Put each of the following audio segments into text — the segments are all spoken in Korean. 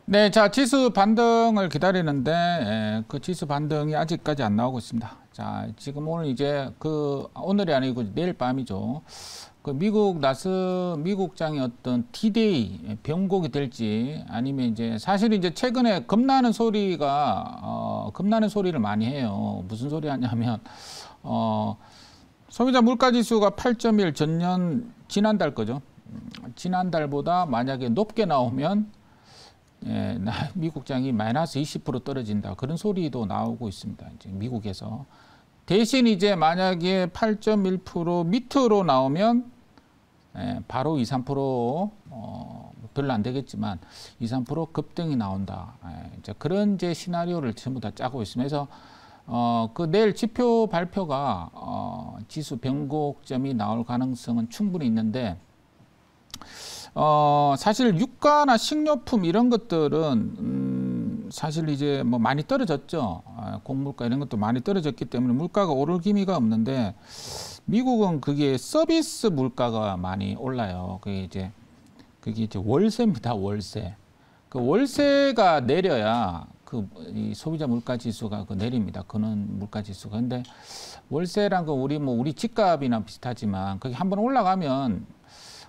네, 자, 지수 반등을 기다리는데, 그 지수 반등이 아직까지 안 나오고 있습니다. 자, 지금 오늘 이제 오늘이 아니고 내일 밤이죠. 미국장이 어떤 D-Day 변곡이 될지 아니면 이제 사실 이제 최근에 겁나는 소리를 많이 해요. 무슨 소리 하냐면, 소비자 물가지수가 8.1 지난달 거죠. 지난달보다 만약에 높게 나오면 미국장이 마이너스 20% 떨어진다. 그런 소리도 나오고 있습니다. 이제 미국에서. 대신 이제 만약에 8.1% 밑으로 나오면 바로 2, 3% 별로 안 되겠지만 2, 3% 급등이 나온다. 이제 그런 이제 시나리오를 전부 다 짜고 있습니다. 그래서 그 내일 지표 발표가 지수 변곡점이 나올 가능성은 충분히 있는데 사실 유가나 식료품 이런 것들은 사실 이제 뭐 많이 떨어졌죠. 곡물가 이런 것도 많이 떨어졌기 때문에 물가가 오를 기미가 없는데 미국은 그게 서비스 물가가 많이 올라요. 그게 이제 월세입니다. 월세. 그 월세가 내려야 이 소비자 물가 지수가 내립니다. 그는 물가 지수가. 근데 월세란 건 우리 집값이나 비슷하지만 그게 한번 올라가면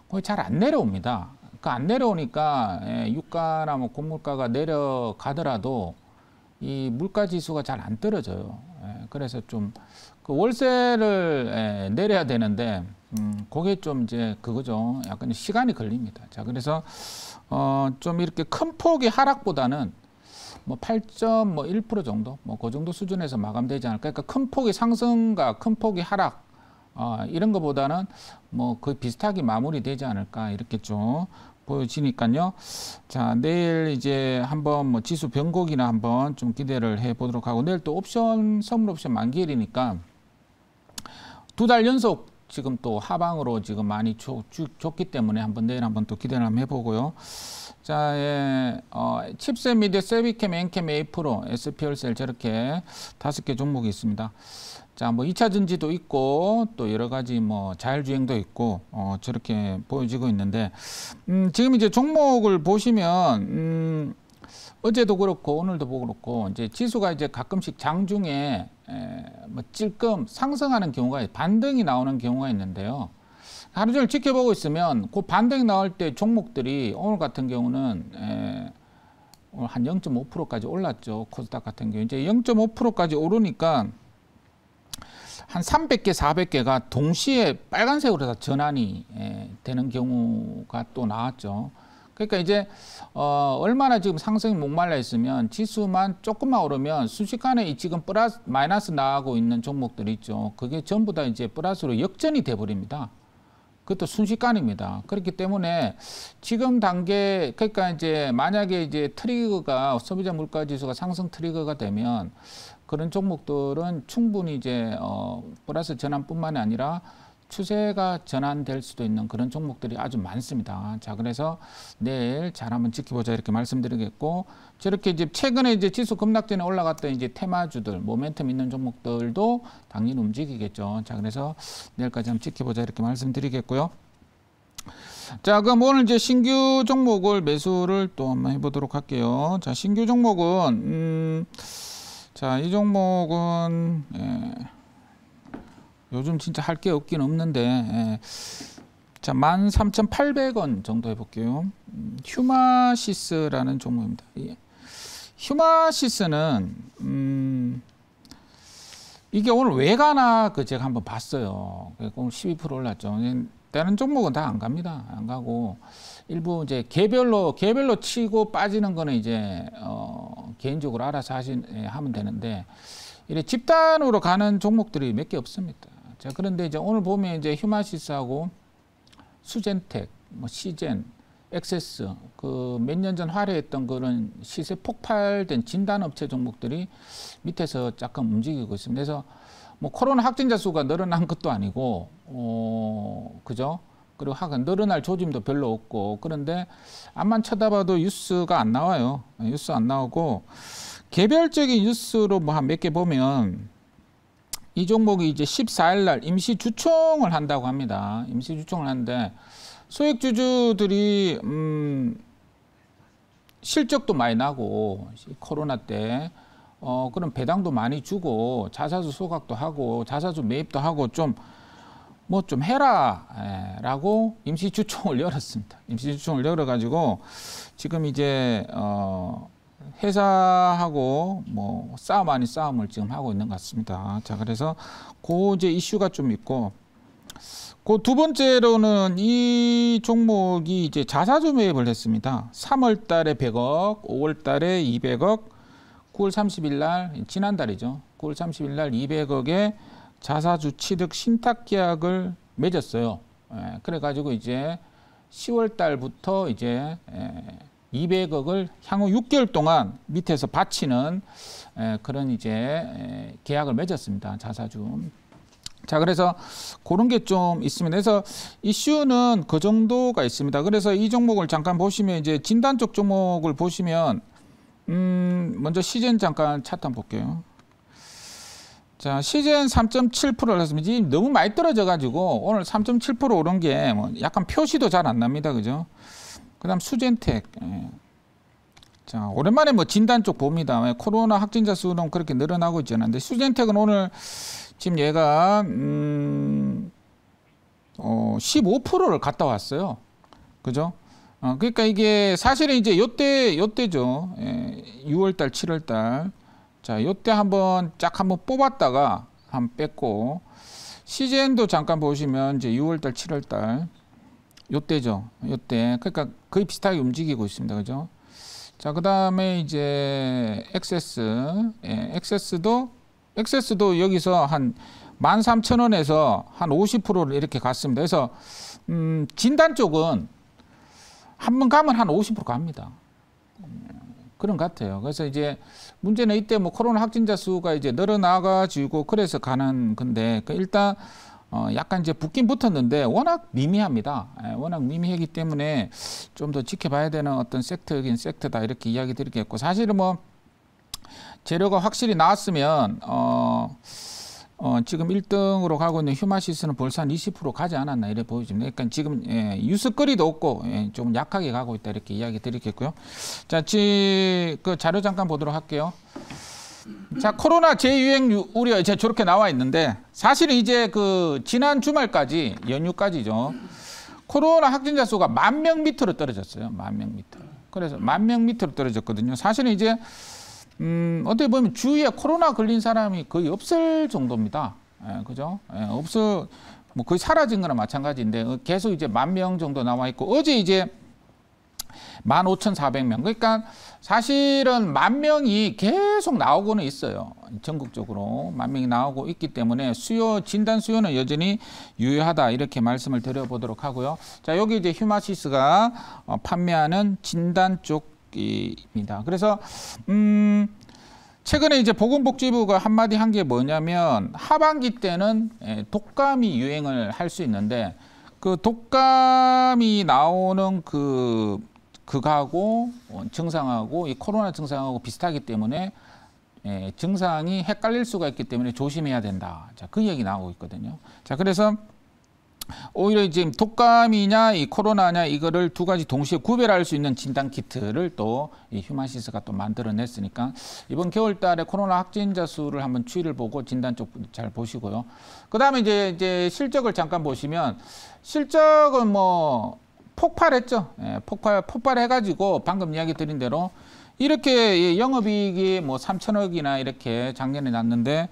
거의 잘 안 내려옵니다. 안 내려오니까 유가나 뭐 곡물가가 내려가더라도 이 물가 지수가 잘 안 떨어져요. 그래서 좀 그 월세를 내려야 되는데 그게 좀 이제 그거죠. 약간 시간이 걸립니다. 자, 그래서 좀 이렇게 큰 폭의 하락보다는 뭐 8.1% 정도, 뭐 그 정도 수준에서 마감되지 않을까. 그러니까 큰 폭의 상승과 큰 폭의 하락 이런 것보다는 뭐 거의 비슷하게 마무리되지 않을까 이렇게 좀 보여지니까요. 자, 내일 이제 한번 뭐 지수 변곡이나 한번 좀 기대를 해 보도록 하고 내일 또 선물 옵션 만기일이니까 2달 연속 지금 또 하방으로 지금 많이 줬기 때문에 내일 한번 또 기대를 한번 해보고요. 자, 칩셋 미디어, 세비캠, 엔캠, 에이프로, SPL셀 저렇게 5개 종목이 있습니다. 자, 뭐 2차 전지도 있고 또 여러 가지 뭐 자율주행도 있고 저렇게 보여지고 있는데 지금 이제 종목을 보시면 어제도 그렇고 오늘도 그렇고 이제 지수가 이제 가끔씩 장중에 뭐 찔끔 상승하는 경우가 반등이 나오는 경우가 있는데요. 하루 종일 지켜보고 있으면 그 반등이 나올 때 종목들이 오늘 같은 경우는 오늘 한 0.5%까지 올랐죠. 코스닥 같은 경우 이제 0.5%까지 오르니까 한 300개, 400개가 동시에 빨간색으로 다 전환이 되는 경우가 또 나왔죠. 그러니까 이제 얼마나 지금 상승이 목말라 있으면 지수만 조금만 오르면 순식간에 지금 마이너스 나가고 있는 종목들이 있죠. 그게 전부 다 이제 플러스로 역전이 돼 버립니다. 그것도 순식간입니다. 그렇기 때문에 지금 단계 그러니까 이제 만약에 이제 트리거가 소비자 물가 지수가 상승 트리거가 되면 그런 종목들은 충분히 이제 플러스 전환뿐만이 아니라 추세가 전환될 수도 있는 그런 종목들이 아주 많습니다. 자, 그래서 내일 잘 한번 지켜보자 이렇게 말씀드리겠고 저렇게 이제 최근에 이제 지수 급락전에 올라갔던 이제 테마주들, 모멘텀 있는 종목들도 당연히 움직이겠죠. 자, 그래서 내일까지 한번 지켜보자 이렇게 말씀드리겠고요. 자, 그럼 오늘 이제 신규 종목을 매수를 또 한번 해보도록 할게요. 자, 신규 종목은 자, 이 종목은 요즘 진짜 할 게 없긴 없는데 자, 13,800원 정도 해볼게요. 휴마시스라는 종목입니다. 휴마시스는 이게 오늘 왜 가나 제가 한번 봤어요. 오늘 12% 올랐죠. 다른 종목은 다 안 갑니다. 안 가고 일부 이제 개별로 치고 빠지는 거는 이제 개인적으로 알아서 하면 되는데 이래 집단으로 가는 종목들이 몇 개 없습니다. 자, 그런데 이제 오늘 보면 이제 휴마시스하고 수젠텍, 뭐 시젠, 엑세스 그 몇 년 전 화려했던 그런 시세 폭발된 진단업체 종목들이 밑에서 약간 움직이고 있습니다. 그래서 뭐 코로나 확진자 수가 늘어난 것도 아니고 그죠? 그리고 늘어날 조짐도 별로 없고 그런데 앞만 쳐다봐도 뉴스가 안 나와요. 뉴스 안 나오고 개별적인 뉴스로 뭐 한 몇 개 보면 이 종목이 이제 14일 날 임시 주총을 한다고 합니다. 임시 주총을 하는데 소액주주들이 실적도 많이 나고 코로나 때 그런 배당도 많이 주고 자사주 소각도 하고 자사주 매입도 하고 좀 해라라고 임시주총을 열었습니다. 임시주총을 열어가지고 지금 이제 회사하고 뭐 싸움 아닌 싸움을 지금 하고 있는 것 같습니다. 자, 그래서 그 이제 이슈가 좀 있고, 그 두 번째로는 이 종목이 이제 자사주 매입을 했습니다. 3월 달에 100억, 5월 달에 200억, 9월 30일 날, 지난달이죠. 9월 30일 날 200억의 자사주 취득 신탁 계약을 맺었어요. 그래가지고 이제 10월 달부터 이제 200억을 향후 6개월 동안 밑에서 바치는 그런 이제 계약을 맺었습니다. 자사주. 자, 그래서 그런 게 좀 있습니다. 그래서 이슈는 그 정도가 있습니다. 그래서 이 종목을 잠깐 보시면 이제 진단 쪽 종목을 보시면 먼저 시젠 잠깐 차트 한번 볼게요. 자, 시젠 3.7%를 했습니다. 지금 너무 많이 떨어져 가지고 오늘 3.7% 오른 게 뭐 약간 표시도 잘 안 납니다. 그죠? 그다음 수젠텍. 자, 오랜만에 뭐 진단 쪽 봅니다. 코로나 확진자 수는 그렇게 늘어나고 있지 않은데 수젠텍은 오늘 지금 얘가 15%를 갔다 왔어요. 그죠? 그러니까 이게 사실은 이제 요때죠. 6월달, 7월달. 자, 요때 한번 뽑았다가 한번 뺐고, CJN도 잠깐 보시면 이제 6월달, 7월달 요때죠. 요때. 그러니까 거의 비슷하게 움직이고 있습니다. 그죠? 자, 그 다음에 이제 엑세스도 여기서 한 13,000원에서 한 50%를 이렇게 갔습니다. 그래서 진단 쪽은 한번 가면 한 50% 갑니다. 그런 것 같아요. 그래서 이제 문제는 이때 뭐 코로나 확진자 수가 이제 늘어나가지고 그래서 가는 건데, 일단 약간 이제 붙긴 붙었는데 워낙 미미합니다. 워낙 미미하기 때문에 좀 더 지켜봐야 되는 어떤 섹터이긴 섹터다 이렇게 이야기 드리겠고, 사실은 뭐 재료가 확실히 나왔으면 지금 1등으로 가고 있는 휴마시스는 벌써 한 20% 가지 않았나 이래 보여집니다. 그러니까 지금 뉴스거리도 없고 좀 약하게 가고 있다 이렇게 이야기 드리겠고요. 자, 그 자료 잠깐 보도록 할게요. 자, 코로나 재유행 우려 이제 저렇게 나와 있는데, 사실은 이제 그 지난 주말까지 연휴까지죠. 코로나 확진자 수가 10,000명 밑으로 떨어졌어요. 10,000명 밑으로. 그래서 10,000명 밑으로 떨어졌거든요. 사실은 이제 어떻게 보면 주위에 코로나 걸린 사람이 거의 없을 정도입니다. 그죠? 뭐 거의 사라진 거나 마찬가지인데 계속 이제 10,000명 정도 나와 있고, 어제 이제 15,400명. 그러니까 사실은 10,000명이 계속 나오고는 있어요. 전국적으로 10,000명이 나오고 있기 때문에 진단 수요는 여전히 유효하다 이렇게 말씀을 드려보도록 하고요. 자, 여기 이제 휴마시스가 판매하는 진단 쪽입니다. 그래서 최근에 이제 보건복지부가 한마디 한 게 뭐냐면, 하반기 때는 독감이 유행을 할 수 있는데, 그 독감이 나오는 그거하고 증상하고 이 코로나 증상하고 비슷하기 때문에 증상이 헷갈릴 수가 있기 때문에 조심해야 된다. 자, 그 얘기 나오고 있거든요. 자, 그래서 오히려 지금 독감이냐 이 코로나냐 이거를 두 가지 동시에 구별할 수 있는 진단 키트를 또 이 휴마시스가 또 만들어냈으니까 이번 겨울달에 코로나 확진자 수를 한번 추이를 보고 진단 쪽 잘 보시고요. 그다음에 이제 실적을 잠깐 보시면, 실적은 뭐 폭발했죠. 폭발해가지고 방금 이야기 드린 대로 이렇게 영업이익이 뭐 3,000억이나 이렇게 작년에 났는데,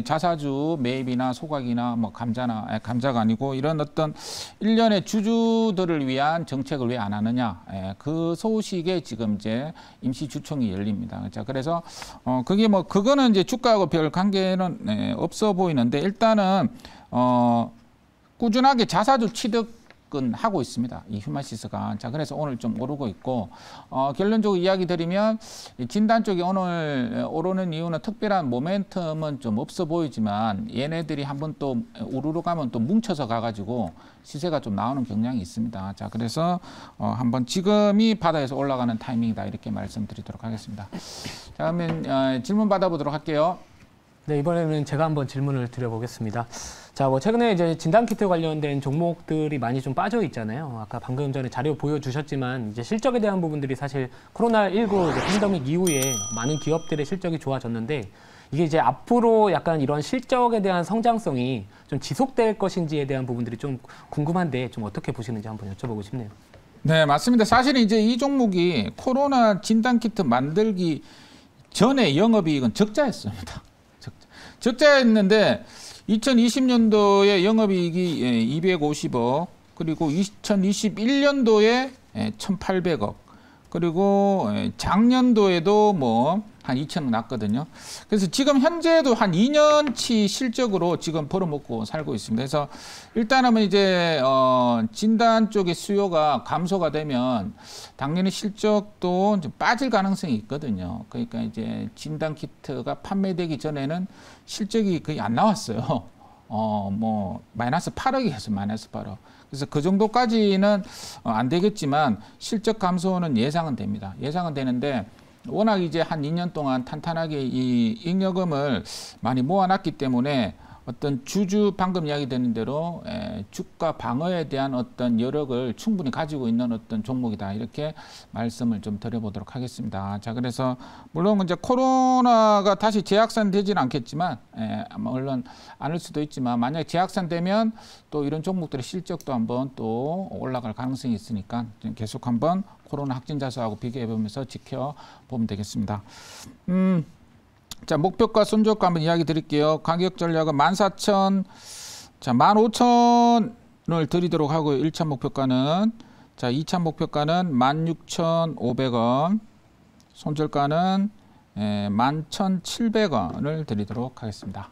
자사주 매입이나 소각이나 뭐 감자가 아니고 이런 어떤 일련의 주주들을 위한 정책을 왜 안 하느냐, 그 소식에 지금 이제 임시주총이 열립니다. 자, 그래서 그게 뭐 그거는 이제 주가하고 별 관계는 없어 보이는데, 일단은 꾸준하게 자사주 취득 하고 있습니다. 이 휴마시스가. 자, 그래서 오늘 좀 오르고 있고, 결론적으로 이야기 드리면 진단 쪽이 오늘 오르는 이유는 특별한 모멘텀은 좀 없어 보이지만, 얘네들이 한번 또 우르르 가면 또 뭉쳐서 가가지고 시세가 좀 나오는 경향이 있습니다. 자, 그래서 한번 지금이 바닥에서 올라가는 타이밍이다 이렇게 말씀드리도록 하겠습니다. 자, 그러면 질문 받아보도록 할게요. 네, 이번에는 제가 한번 질문을 드려보겠습니다. 자, 뭐 최근에 이제 진단키트 관련된 종목들이 많이 좀 빠져 있잖아요. 아까 방금 전에 자료 보여주셨지만 이제 실적에 대한 부분들이 사실 코로나19 이제 팬데믹 이후에 많은 기업들의 실적이 좋아졌는데 이게 이제 앞으로 약간 이런 실적에 대한 성장성이 좀 지속될 것인지에 대한 부분들이 좀 궁금한데 좀 어떻게 보시는지 한번 여쭤보고 싶네요. 네, 맞습니다. 사실은 이제 이 종목이 코로나 진단키트 만들기 전에 영업이익은 적자였습니다. 적자였는데 2020년도에 영업이익이 250억, 그리고 2021년도에 1,800억, 그리고 작년도에도 뭐 한 2천억 났거든요. 그래서 지금 현재도 한 2년치 실적으로 지금 벌어먹고 살고 있습니다. 그래서 일단은 이제 진단 쪽의 수요가 감소가 되면 당연히 실적도 좀 빠질 가능성이 있거든요. 그러니까 이제 진단 키트가 판매되기 전에는 실적이 거의 안 나왔어요. 뭐 마이너스 8억이었어요. 마이너스 8억. 그래서 그 정도까지는 안 되겠지만 실적 감소는 예상은 됩니다. 예상은 되는데 워낙 이제 한 2년 동안 탄탄하게 이 잉여금을 많이 모아놨기 때문에 어떤 방금 이야기되는 대로 주가 방어에 대한 어떤 여력을 충분히 가지고 있는 어떤 종목이다, 이렇게 말씀을 좀 드려보도록 하겠습니다. 자, 그래서 물론 이제 코로나가 다시 재확산되지는 않겠지만, 물론 않을 수도 있지만 만약에 재확산되면 또 이런 종목들의 실적도 한번 또 올라갈 가능성이 있으니까 계속 한번 코로나 확진자 수하고 비교해보면서 지켜보면 되겠습니다. 자, 목표가, 손절가 한번 이야기 드릴게요. 가격 전략은 14,000, 자, 15,000을 드리도록 하고요. 1차 목표가는. 자, 2차 목표가는 16,500원. 손절가는 11,700원을 드리도록 하겠습니다.